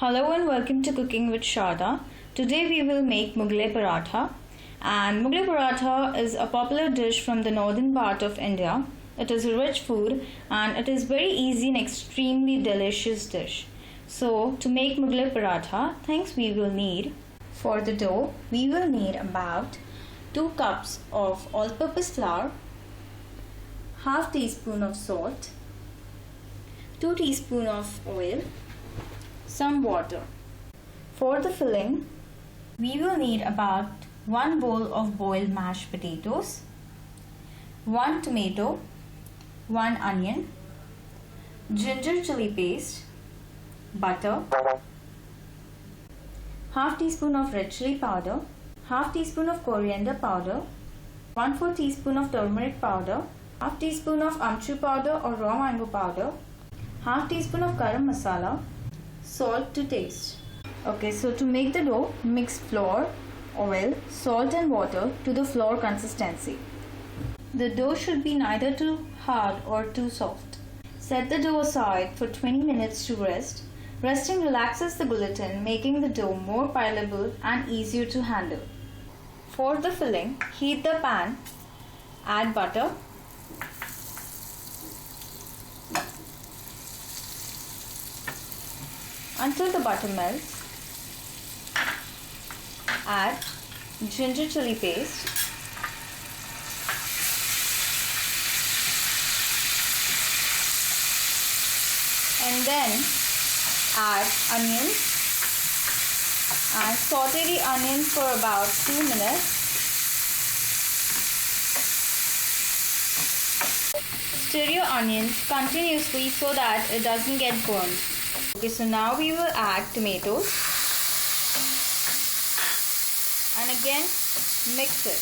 Hello and welcome to Cooking with Sharda. Today we will make Mughlai Paratha. And Mughlai Paratha is a popular dish from the northern part of India. It is a rich food and it is very easy and extremely delicious dish. So to make Mughlai Paratha, things we will need. For the dough, we will need about 2 cups of all-purpose flour, half teaspoon of salt, 2 teaspoons of oil, some water. For the filling, we will need about 1 bowl of boiled mashed potatoes, 1 tomato, 1 onion, ginger chili paste, butter, half teaspoon of red chili powder, half teaspoon of coriander powder, 1/4 teaspoon of turmeric powder, half teaspoon of amchur powder or raw mango powder, half teaspoon of garam masala, salt to taste. Okay, so to make the dough, mix flour, oil, salt and water to the flour consistency. The dough should be neither too hard or too soft. Set the dough aside for 20 minutes to rest. Resting relaxes the gluten, making the dough more pliable and easier to handle. For the filling, heat the pan, add butter, until the butter melts. Add ginger chili paste, and then add onions and saute the onions for about 2 minutes. Stir your onions continuously so that it doesn't get burned. Okay, so now we will add tomatoes and again mix it.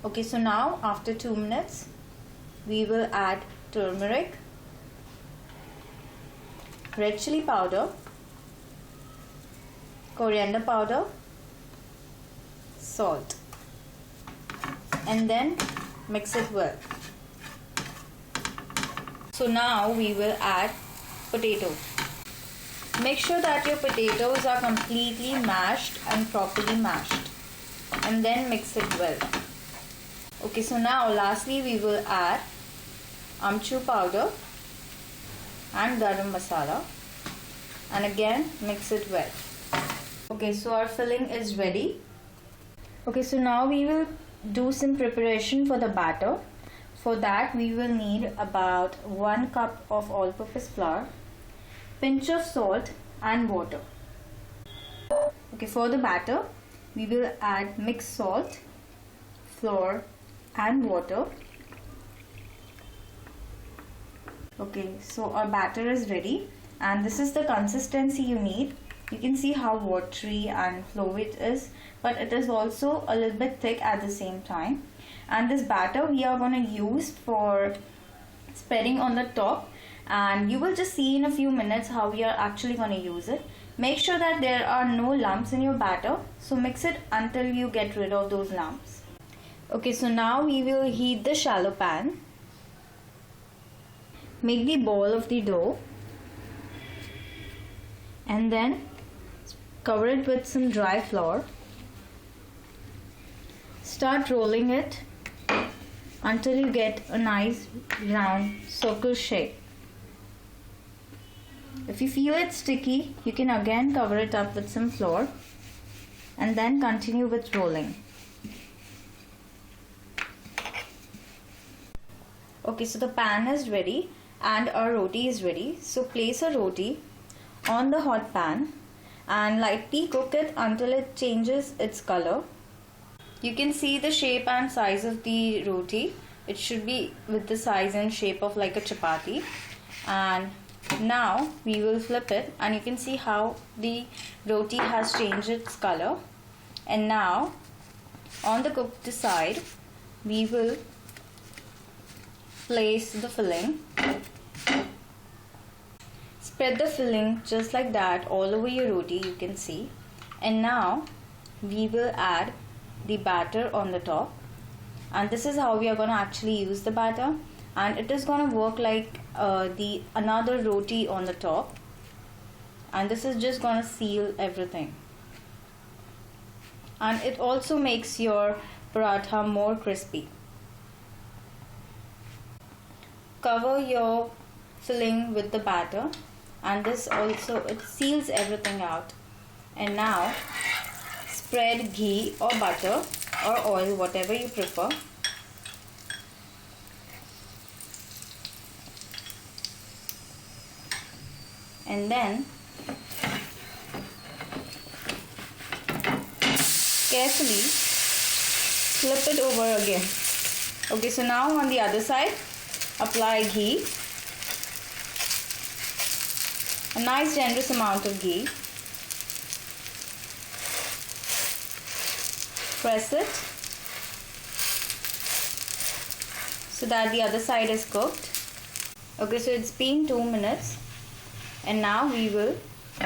Okay, so now after 2 minutes we will add turmeric, red chili powder, coriander powder, salt, and then mix it well. So now we will add potatoes. Make sure that your potatoes are completely mashed and properly mashed, and then mix it well. Okay, so now lastly we will add amchur powder and garam masala and again mix it well. Okay, so our filling is ready. Okay, so now we will do some preparation for the batter. For that we will need about 1 cup of all-purpose flour, pinch of salt and water. Okay, for the batter we will add mixed salt, flour and water. Okay, so our batter is ready and this is the consistency you need. You can see how watery and flowy it is, but it is also a little bit thick at the same time. And this batter we are going to use for spreading on the top, and you will just see in a few minutes how we are actually going to use it. Make sure that there are no lumps in your batter, so mix it until you get rid of those lumps. Okay, so now we will heat the shallow pan. Make the ball of the dough and then cover it with some dry flour. Start rolling it until you get a nice round circle shape. If you feel it sticky, you can again cover it up with some flour and then continue with rolling. Okay, so the pan is ready and our roti is ready. So place a roti on the hot pan and lightly cook it until it changes its color. You can see the shape and size of the roti. It should be with the size and shape of like a chapati. And now we will flip it and you can see how the roti has changed its color. And now on the cooked side we will place the filling. Spread the filling just like that all over your roti, you can see. And now we will add the batter on the top, and this is how we are going to actually use the batter. and it is gonna work like the another roti on the top, and this is just gonna seal everything, and it also makes your paratha more crispy. Cover your filling with the batter, and this also, it seals everything out. And now spread ghee or butter or oil, whatever you prefer. And then carefully flip it over again. Okay, so now on the other side, apply ghee, a nice generous amount of ghee. Press it so that the other side is cooked. Okay, so it's been 2 minutes, and now we will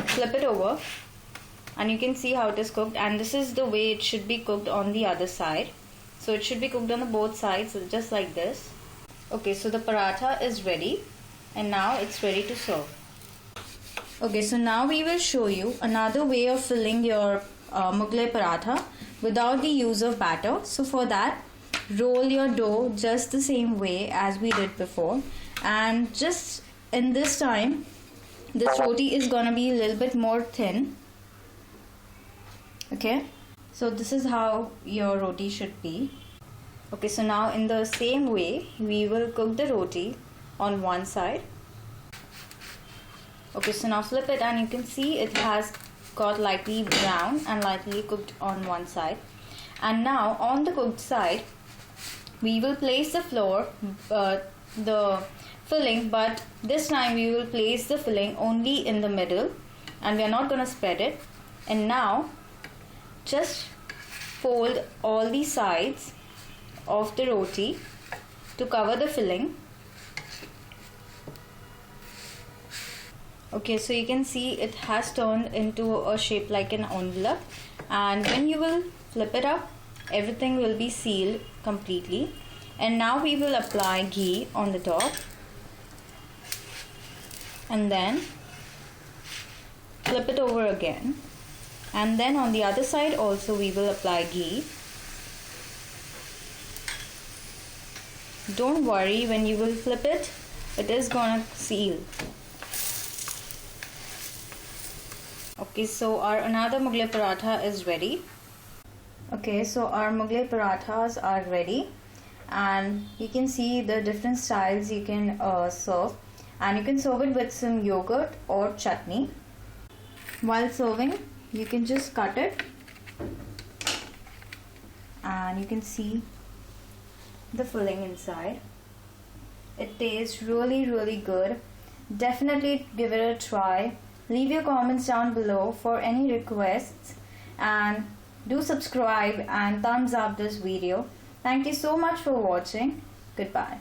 flip it over, and you can see how it is cooked, and this is the way it should be cooked on the other side. So it should be cooked on the both sides, just like this. Okay, so the paratha is ready, and now it's ready to serve. Okay, so now we will show you another way of filling your Mughlai paratha without the use of batter. So for that, roll your dough just the same way as we did before, and just in this time this roti is gonna be a little bit more thin. Okay, so this is how your roti should be. Okay, so now in the same way we will cook the roti on one side. Okay, so now flip it, and you can see it has got lightly brown and lightly cooked on one side. And now on the cooked side we will place the the filling, but this time we will place the filling only in the middle, and we are not going to spread it. And now just fold all the sides of the roti to cover the filling. Okay, so you can see it has turned into a shape like an envelope, and when you will flip it up, everything will be sealed completely. And now we will apply ghee on the top, and then flip it over again, and then on the other side also we will apply ghee. Don't worry, when you will flip it, it is gonna seal. Okay, so our another Mughlai paratha is ready. Okay, so our Mughlai parathas are ready, and you can see the different styles you can serve, and you can serve it with some yogurt or chutney. While serving, you can just cut it, and you can see the filling inside. It tastes really good. Definitely give it a try. Leave your comments down below for any requests, and do subscribe and thumbs up this video. Thank you so much for watching. Goodbye.